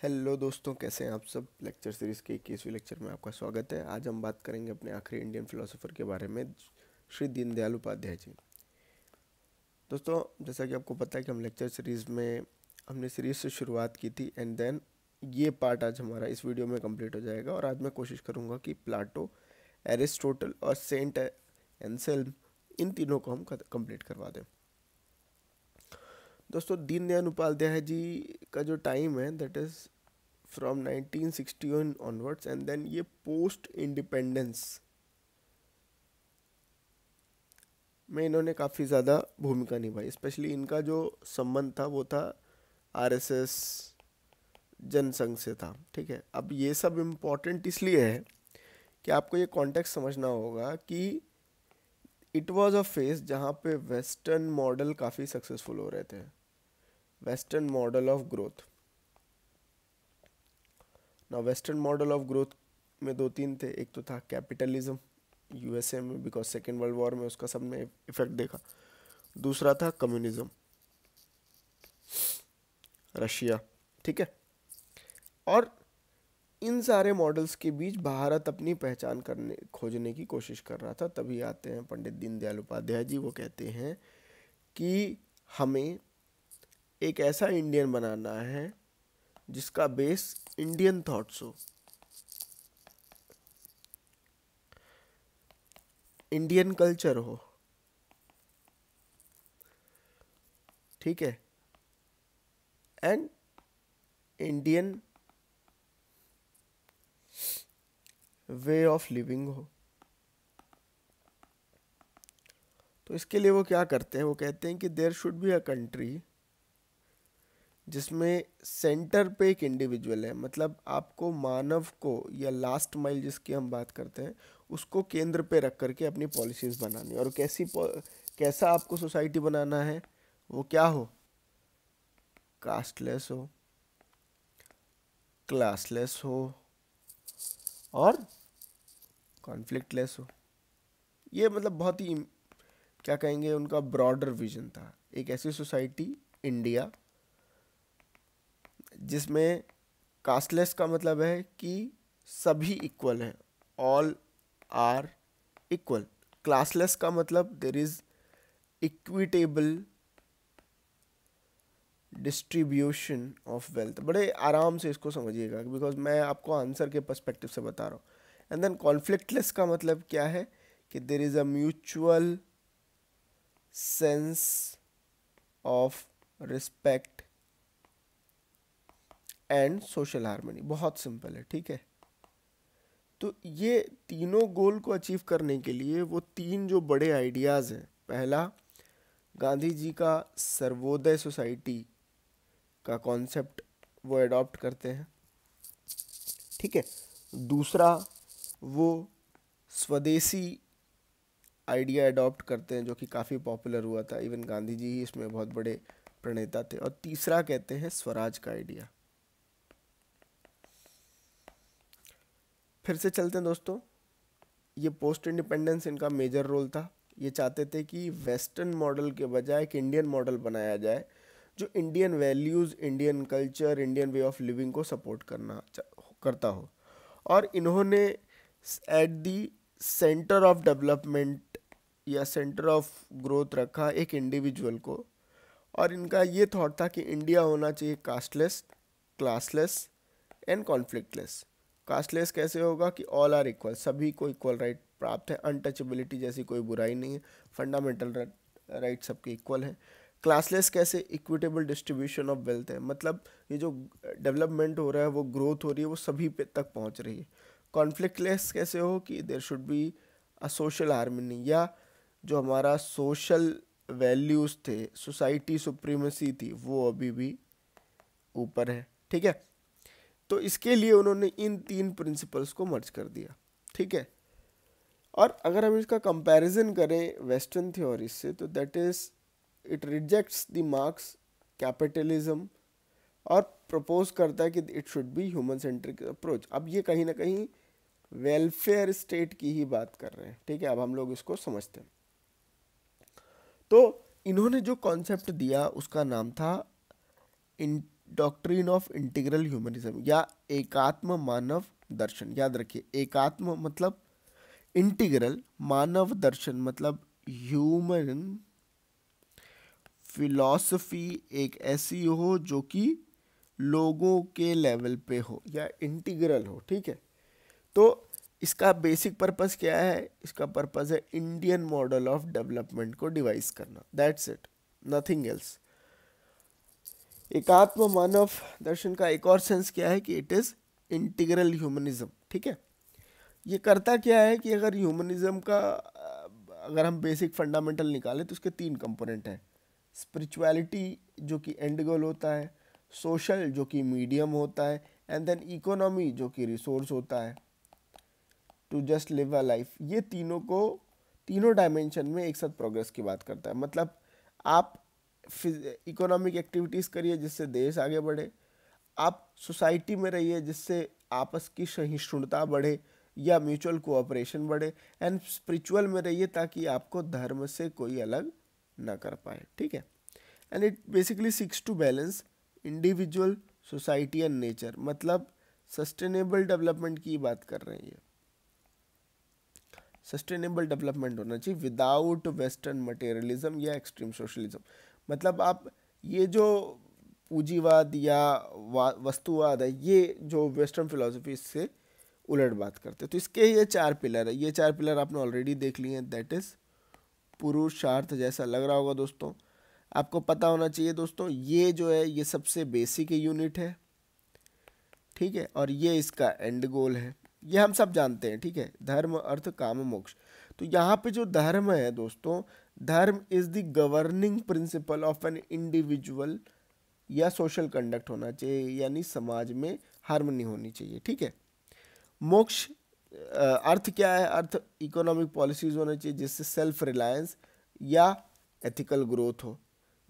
Hello दोस्तों, कैसे हैं आप सब। लेक्चर सीरीज़ के 21वें लेक्चर में आपका स्वागत है। आज हम बात करेंगे अपने आखिरी इंडियन फिलोसोफर के बारे में, श्री दीनदयाल उपाध्याय जी। दोस्तों, जैसा कि आपको पता है कि हम लेक्चर सीरीज़ में हमने सीरीज़ से शुरुआत की थी एंड देन ये पार्ट आज हमारा इस वीडियो में कंप्लीट हो जाएगा। और आज मैं कोशिश करूँगा कि प्लाटो, एरिस्टोटल और सेंट एंसेल्म, इन तीनों को हम कंप्लीट करवा दें। दोस्तों, दीनदयाल उपाध्याय जी का जो टाइम है that is from 1961 onwards and then ये पोस्ट इंडिपेंडेंस में इन्होंने काफ़ी ज़्यादा भूमिका निभाई। स्पेशली इनका जो संबंध था वो था आरएसएस जनसंघ से था। ठीक है, अब ये सब इम्पोर्टेंट इसलिए है कि आपको ये कॉन्टेक्स्ट समझना होगा कि इट वाज अ फेज जहाँ पे वेस्टर्न मॉडल काफ़ी सक्सेसफुल हो रहे थे, वेस्टर्न मॉडल ऑफ ग्रोथ। ना वेस्टर्न मॉडल ऑफ ग्रोथ में दो तीन थे। एक तो था कैपिटलिज्म यूएसए में, बिकॉज सेकेंड वर्ल्ड वॉर में उसका सबने इफेक्ट देखा। दूसरा था कम्युनिज्म, रशिया। ठीक है, और इन सारे मॉडल्स के बीच भारत अपनी पहचान करने खोजने की कोशिश कर रहा था। तभी आते हैं पंडित दीनदयाल उपाध्याय जी। वो कहते हैं कि हमें एक ऐसा इंडियन बनाना है जिसका बेस इंडियन थॉट्स हो, इंडियन कल्चर हो। ठीक है, and Indian way of living हो। तो इसके लिए वो क्या करते हैं, वो कहते हैं कि there should be a country जिसमें सेंटर पे एक इंडिविजुअल है। मतलब आपको मानव को, या लास्ट माइल जिसकी हम बात करते हैं, उसको केंद्र पे रख करके अपनी पॉलिसीज़ बनानी। और कैसा आपको सोसाइटी बनाना है, वो क्या हो, कास्टलेस हो, क्लासलेस हो और कॉन्फ्लिक्टलेस हो। ये मतलब बहुत ही, क्या कहेंगे, उनका ब्रॉडर विजन था। एक ऐसी सोसाइटी, इंडिया, जिसमें कास्टलेस का मतलब है कि सभी इक्वल हैं, ऑल आर इक्वल। क्लासलेस का मतलब there is equitable distribution of wealth. बड़े आराम से इसको समझिएगा, बिकॉज मैं आपको आंसर के पर्सपेक्टिव से बता रहा हूँ। एंड देन कॉन्फ्लिक्टलेस का मतलब क्या है कि there is a mutual sense of respect and social harmony. बहुत सिंपल है। ठीक है, तो ये तीनों गोल को अचीव करने के लिए वो तीन जो बड़े आइडियाज़ हैं, पहला गांधी जी का सर्वोदय सोसाइटी का कॉन्सेप्ट वो अडॉप्ट करते हैं। ठीक है, दूसरा वो स्वदेशी आइडिया अडॉप्ट करते हैं जो कि काफ़ी पॉपुलर हुआ था, इवन गांधी जी ही इसमें बहुत बड़े प्रणेता थे। और तीसरा कहते हैं स्वराज का आइडिया। फिर से चलते हैं दोस्तों। ये पोस्ट इंडिपेंडेंस इनका मेजर रोल था। ये चाहते थे कि वेस्टर्न मॉडल के बजाय एक इंडियन मॉडल बनाया जाए जो Indian values, Indian culture, Indian way of living को सपोर्ट करता हो। और इन्होंने at the centre of development या सेंटर ऑफ ग्रोथ रखा एक इंडिविजुअल को। और इनका ये थॉट था कि इंडिया होना चाहिए कास्टलेस, क्लासलेस एंड कॉन्फ्लिक्टलेस। कास्टलेस कैसे होगा कि ऑल आर इक्वल, सभी को इक्वल राइट प्राप्त है, अनटचेबिलिटी जैसी कोई बुराई नहीं है, फंडामेंटल राइट सबके इक्वल हैं। क्लासलेस कैसे, इक्विटेबल डिस्ट्रीब्यूशन ऑफ वेल्थ है, मतलब ये जो डेवलपमेंट हो रहा है, वो ग्रोथ हो रही है, वो सभी पे तक पहुंच रही है। कॉन्फ्लिक्टलेस कैसे हो कि there should be a social harmony, या जो हमारा सोशल वैल्यूज़ थे, सोसाइटी सुप्रीमेसी थी, वो अभी भी ऊपर है। ठीक है, तो इसके लिए उन्होंने इन तीन प्रिंसिपल्स को मर्ज कर दिया। ठीक है, और अगर हम इसका कंपैरिजन करें वेस्टर्न थ्योरीज से, तो that is it rejects the marks capitalism और प्रपोज करता है कि it should be human centric approach. अब ये कहीं ना कहीं वेलफेयर स्टेट की ही बात कर रहे हैं। ठीक है, अब हम लोग इसको समझते हैं। तो इन्होंने जो कॉन्सेप्ट दिया उसका नाम था डॉक्ट्रिन ऑफ इंटीग्रल ह्यूमनिज्म या एकात्म मानव दर्शन। याद रखिए, एकात्म मतलब इंटीग्रल, मानव दर्शन मतलब ह्यूमन फिलॉसफी एक ऐसी हो जो कि लोगों के लेवल पे हो या इंटीग्रल हो। ठीक है, तो इसका बेसिक पर्पस क्या है? इसका पर्पस है इंडियन मॉडल ऑफ डेवलपमेंट को डिवाइस करना, दैट्स इट, नथिंग एल्स। एकात्म मानव दर्शन का एक और सेंस क्या है कि इट इज इंटीग्रल ह्यूमनिज्म। ठीक है, ये करता क्या है कि अगर ह्यूमनिज्म का अगर हम बेसिक फंडामेंटल निकालें तो उसके 3 कंपोनेंट हैं। स्पिरिचुअलिटी जो कि एंड गोल होता है, सोशल जो कि मीडियम होता है, एंड देन इकोनॉमी जो कि रिसोर्स होता है to just live a life. ये तीनों को तीनों डायमेंशन में एक साथ प्रोग्रेस की बात करता है। मतलब आप इकोनॉमिक एक्टिविटीज़ करिए जिससे देश आगे बढ़े, आप सोसाइटी में रहिए जिससे आपस की सहिष्णुता बढ़े या म्यूचुअल कोऑपरेशन बढ़े, एंड स्पिरिचुअल में रहिए ताकि आपको धर्म से कोई अलग ना कर पाए। ठीक है, and it basically seeks to balance individual, society and nature. मतलब सस्टेनेबल डेवलपमेंट की बात कर रहे हैं, सस्टेनेबल डेवलपमेंट होना चाहिए विदाउट वेस्टर्न मटेरियलिज्म या एक्सट्रीम सोशलिज्म। मतलब आप ये जो पूंजीवाद या वस्तुवाद है, ये जो वेस्टर्न फिलोसफी से उलट बात करते हैं। तो इसके ये 4 पिलर है, ये 4 पिलर आपने ऑलरेडी देख लिए हैं, दैट इज पुरुषार्थ। जैसा लग रहा होगा दोस्तों, आपको पता होना चाहिए दोस्तों, ये जो है ये सबसे बेसिक यूनिट है। ठीक है, और ये इसका एंड गोल है, ये हम सब जानते हैं। ठीक है, धर्म अर्थ काम मोक्ष। तो यहाँ पे जो धर्म है दोस्तों, धर्म is the governing principle of an individual या सोशल कंडक्ट होना चाहिए, यानी समाज में हार्मनी होनी चाहिए। ठीक है, मोक्ष अर्थ क्या है? अर्थ इकोनॉमिक पॉलिसीज होना चाहिए जिससे सेल्फ रिलायंस या एथिकल ग्रोथ हो।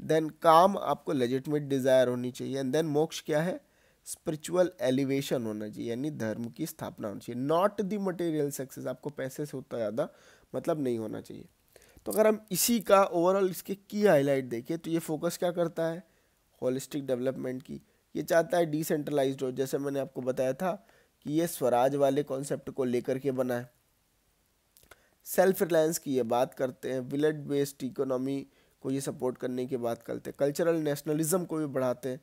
देन काम आपको लेजिटिमेट डिजायर होनी चाहिए, एंड देन मोक्ष क्या है? स्पिरिचुअल एलिवेशन होना चाहिए, यानी धर्म की स्थापना होनी चाहिए, नॉट द मटेरियल सक्सेस। आपको पैसे से उतना ज़्यादा मतलब नहीं होना चाहिए। तो अगर हम इसी का ओवरऑल इसके की हाईलाइट देखें तो ये फोकस क्या करता है? होलिस्टिक डेवलपमेंट की। ये चाहता है डिसेंट्रलाइज्ड हो, जैसे मैंने आपको बताया था कि ये स्वराज वाले कॉन्सेप्ट को लेकर के बना है। सेल्फ रिलायंस की ये बात करते हैं, विलेज बेस्ड इकोनॉमी को ये सपोर्ट करने की बात करते हैं, कल्चरल नेशनलिज्म को भी बढ़ाते हैं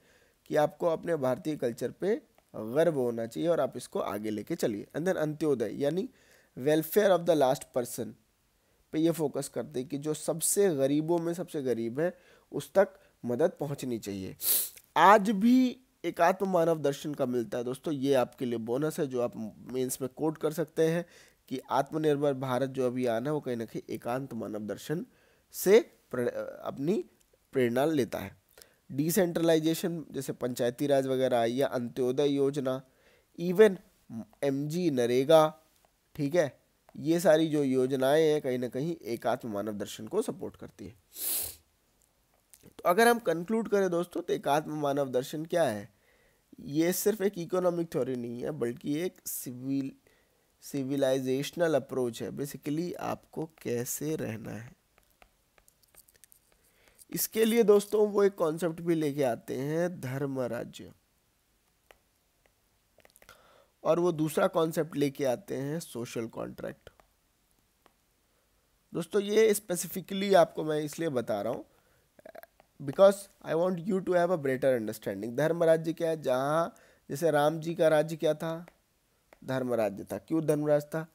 कि आपको अपने भारतीय कल्चर पे गर्व होना चाहिए और आप इसको आगे लेके चलिए। एंड देन अंत्योदय यानी welfare of the last person पे ये फोकस करते हैं कि जो सबसे गरीबों में सबसे गरीब है उस तक मदद पहुंचनी चाहिए। आज भी एकात्म मानव दर्शन का मिलता है दोस्तों, ये आपके लिए बोनस है जो आप मेंस में कोट कर सकते हैं कि आत्मनिर्भर भारत जो अभियान है वो कहीं ना कहीं एकांत मानव दर्शन से अपनी प्रेरणा लेता है। डिसेंट्रलाइजेशन जैसे पंचायती राज वगैरह या अंत्योदय योजना, इवन एमजी नरेगा, ठीक है, ये सारी जो योजनाएं हैं कहीं ना कहीं एकात्म मानव दर्शन को सपोर्ट करती है। तो अगर हम कंक्लूड करें दोस्तों तो एकात्म मानव दर्शन क्या है? ये सिर्फ एक इकोनॉमिक थ्योरी नहीं है बल्कि एक सिविलाइजेशनल अप्रोच है। बेसिकली आपको कैसे रहना है, इसके लिए दोस्तों वो एक कॉन्सेप्ट भी लेके आते हैं, धर्म राज्य, और वो दूसरा कॉन्सेप्ट लेके आते हैं सोशल कॉन्ट्रैक्ट। दोस्तों ये स्पेसिफिकली आपको मैं इसलिए बता रहा हूँ because I want you to have a better understanding. धर्म राज्य क्या है? जहाँ जैसे राम जी का राज्य क्या था? धर्म राज्य था। क्यों धर्मराज था?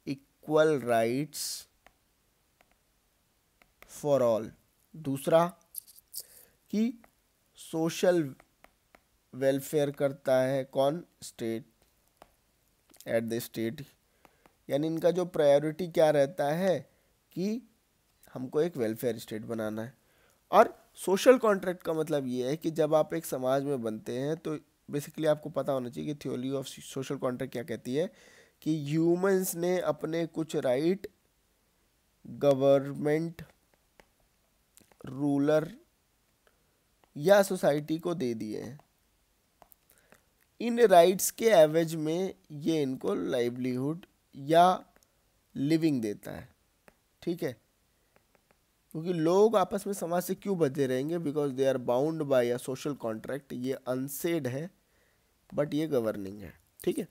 Equal rights for all. दूसरा कि सोशल वेलफेयर करता है कौन? स्टेट, एट द स्टेट, यानी इनका जो प्रायोरिटी क्या रहता है कि हमको एक वेलफेयर स्टेट बनाना है। और सोशल कॉन्ट्रैक्ट का मतलब ये है कि जब आप एक समाज में बनते हैं तो बेसिकली आपको पता होना चाहिए कि थ्योरी ऑफ सोशल कॉन्ट्रैक्ट क्या कहती है कि ह्यूमंस ने अपने कुछ राइट गवर्नमेंट, रूलर या सोसाइटी को दे दिए हैं। इन राइट्स के एवज में ये इनको लाइवलीहुड या लिविंग देता है। ठीक है, क्योंकि लोग आपस में समाज से क्यों बचे रहेंगे, because they are bound by a social contract. ये अनसेड है बट ये गवर्निंग है, ठीक है।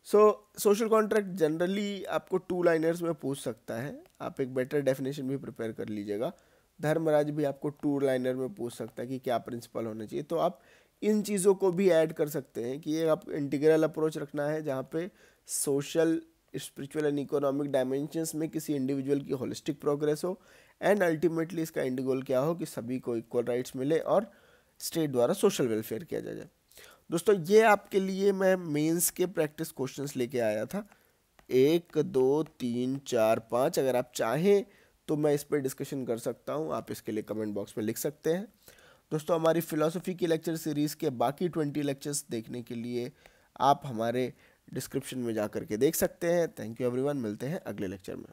सो सोशल कॉन्ट्रैक्ट जनरली आपको 2 लाइनर्स में पूछ सकता है, आप एक बेटर डेफिनेशन भी प्रिपेयर कर लीजिएगा। धर्मराज भी आपको 2 लाइनर में पूछ सकता है कि क्या प्रिंसिपल होने चाहिए। तो आप इन चीज़ों को भी ऐड कर सकते हैं कि ये आप इंटीग्रल अप्रोच रखना है जहाँ पे social, spiritual and economic dimensions में किसी इंडिविजुअल की होलिस्टिक प्रोग्रेस हो, एंड अल्टीमेटली इसका एंड गोल क्या हो कि सभी को इक्वल राइट्स मिले और स्टेट द्वारा सोशल वेलफेयर किया जाए। दोस्तों ये आपके लिए मैं मेंस के प्रैक्टिस क्वेश्चंस लेके आया था, 1 2 3 4 5। अगर आप चाहें तो मैं इस पर डिस्कशन कर सकता हूँ, आप इसके लिए कमेंट बॉक्स में लिख सकते हैं। दोस्तों हमारी फिलॉसफी की लेक्चर सीरीज़ के बाकी 20 लेक्चर्स देखने के लिए आप हमारे डिस्क्रिप्शन में जा कर के देख सकते हैं। थैंक यू एवरीवन, मिलते हैं अगले लेक्चर में।